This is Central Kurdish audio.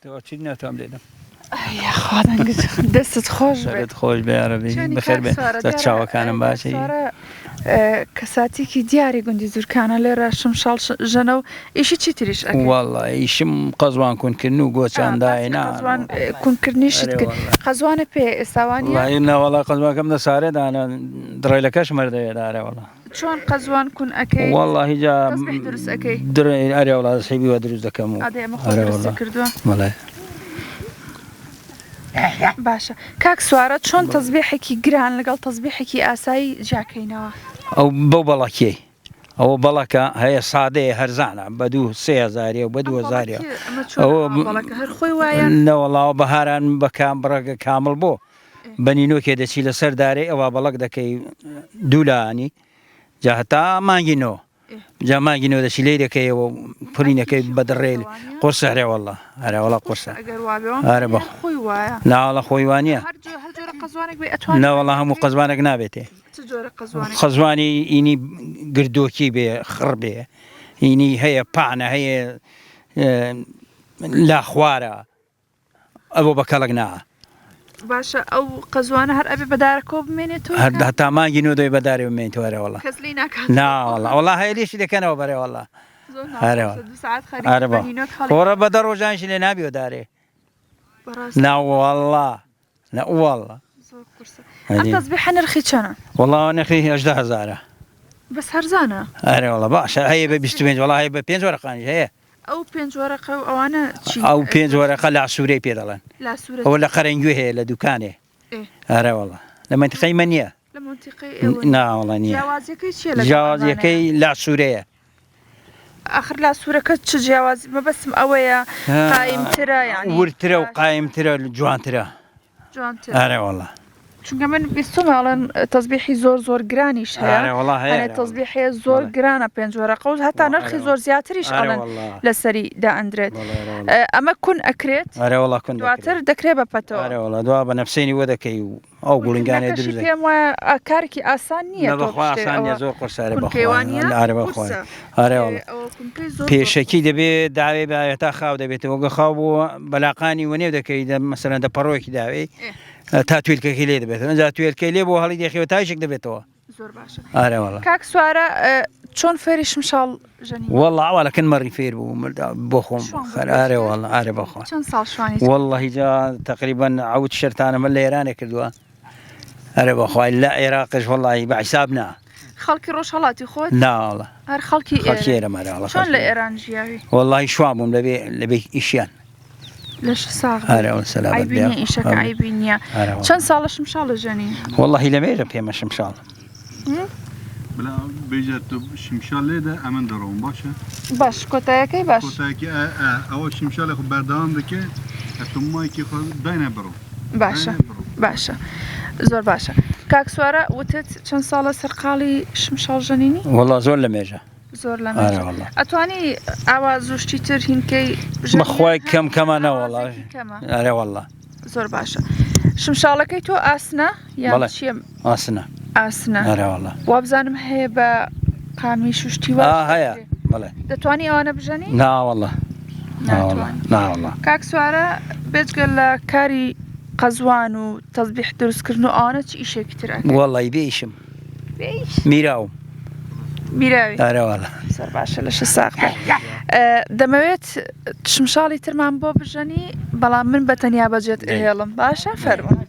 چی ناتوانم لێدەم یا خۆدان دەستت خۆش شەرت خۆش بێ عەرەبی بەخێر بێ چاوەکانم باشە کەساتێکی دیاری گوندی زورکانە لێرە شمشاڵ ژەنە و ئیشی چی تریش ئەکەی؟ وەڵڵا ئیشم قەزوان کوونکردن و گۆچانداهێنا کوونکردنیشت کرد قەزوانە پێ ئێستاوانی ناوەڵا قەزوانکەم دە سارێدانە دڕێلەکەش مەردەوێدارێ وەڵا چۆن قەزوان کون ئەەکەی؟ وەڵڵا هیجا دروست ئەەکەی ئەرێ وڵا سەیبیوە دروست دەکەم و کردووە وەڵێ باشە کاک سوارە چۆن تەزبیحێکی گران لەگەڵ تەزبیحێکی ئاسایی جاکەینەوە ئەو بەو بەڵەکێ ئەوە بەڵەکە هەیە سادەیە هەرزانە بە 2000 و بە 2000 هەر خۆی وایە نەوەڵاوە بەهاران بەکام بڕەگە کامل بۆ بەنینۆکێ دەچی لەسەر دارێ ئەوە بەڵک دەکەی دوولانی جا هەتا مانگینەوە جا مانگینەوە دەچی لێ دەکەیەوە پڕینەکەی بەدڕێل قورسە هەرێ وەڵڵا هەرێ وەڵا قورسە هەرە بە ناوەڵە خۆی وانە ناوەڵا هەموو قەزوانێک نابێتێ قەزوانی ئینی گردۆکی بێ خڕ بێ ئینی هەیە پانە هەیە لا خوارە ئەوە بە کەڵک نا باشە ئەو قەزوانە هەر ئەبێ بەدارەکەوە بمێنێتەوە هەتا مانگینەوە دۆی بەدارێ بمێنێتەوە هەرێ وەڵا ناوەڵا وەڵا هەیە لێشی دەکەنەوە بەرێ وەڵا خۆڕە بە دە ڕۆژانشی لێ نابیوە دارێ ناوەڵا نەوەڵا تەزبیحە نرخی چەنە؟ وەڵا نرخی 18,000 بەس هەرزانە؟ ئەرێ وەڵا باشە هەیە بە 25 وەڵا هەیە بە 5 وەرەقانی هەیە ئەو 5 وەرەقە و ئەوانە چی؟ ئەو 5 وەرەقە لا سوورەی پێ دەڵێن ئەوە لە قەرەنگوێ هەیە لە دوکانێ ئەرێ وەڵا لە منتیقەی من نییە ناوەڵا نییە جیاوازیەکەی لا سوورەیە آخر لا سوورەکە چ جیاواز مەبەستم ئەوەیە قایمترە یعنی ورترە و قایمترە جوانترە ئەرێ وەڵا چونکە من بیستماڵن تەزبیحی زۆر گرانیش هەیە تەزبیحەیە زۆر گرانە 5 وەرەقە و هەتا نرخی زۆر زیاتریش ئەڵەن لەسەری دائەندرێت ئەمە کون ئەکرێت دواتر دەکرێت بە پەتەوە دوا بە نەفسێنی وە دەکەی و ئەو گوڵنگانێ دروست پێم وایە کارێکی ئاسان نییە زۆر قورسارە پێشەکی دەبێت داوێ بەتا خاو دەبێتەوە گە خاو بووە بەلاقانی وەنێو دەکەی مەسەرەن دە پەڕۆیەکی داوێ تا توێلکەکەی لێ دەبێت ئەجا توێلکەی لێ بۆ هەڵی دەخەوە تایشێک دەبێتەوە زۆر باشە ئارەوەڵە کاک سوارە چۆن فێری شمشاڵ ژەنی وەڵڵا ئاوالەکەن مەڕی فێر بوو بۆ خۆم ئارێوەڵ ئارێ بەخۆ چەند ساڵ شوانی وەڵڵا هیجا تقریبان ئەوت شەرتانەمە لە ئێرانێ کردووە ئەرێ بەخوای لە عێراقش وەڵڵی بەحیساب نا خەڵکی ڕۆژهەڵاتی خۆت ناوەڵە هەر خەڵکی ئێرەمەراوەڵە چۆن لە ئێران ژیاوی وەڵڵی شوام بووم لەبێ ئیشیان لەش ساغ ئیشەکە عیبی نییە چەند ساڵە شمشاڵە ژەنی وەڵڵی لەمێرە پێمە شمشاڵ بێژێت شمشال لێدە ئەمن دەڕۆم باشە باش کۆتایەکەی باش ئەوە شمشالێ خۆ بەردەوام دەکێ ئەتۆمایکی خۆ داینە بڕۆ باشە زۆر باشە کاک سوارە وتت چەند ساڵە سەرقاڵی شمشاڵ ژەنینی؟ وەڵڵا زۆر لە مێژە زۆر لە ئەتوانی ئاوا زوشتی تر هینکەی بەخوای کەمکەمانە وەڵا ئەرێ وەڵڵا زۆر باشە شمشاڵەکەی تۆ ئاسنە یان چیە؟ ئاسنە ئاسنە وابزانم هەیە بە قامی شوشتی وا هەیە دەتوانی ئەوانە بژەنی؟ ناوەڵڵا ناوەڵڵا کاک سوارە بێجگە لە کاری قەزوان و تەزبیح دروستکردن و ئەوانە چ ئیشێکی تر ئەکەی؟ وەڵڵی بێئیشم میراوم میراوی ئارەوەڵە زۆر باشە لەش ساق دەمەوێت شمشاڵی ترمان بۆ بژەنی بەڵام من بەتەنیا بەجێت هێڵم باشە فەرمە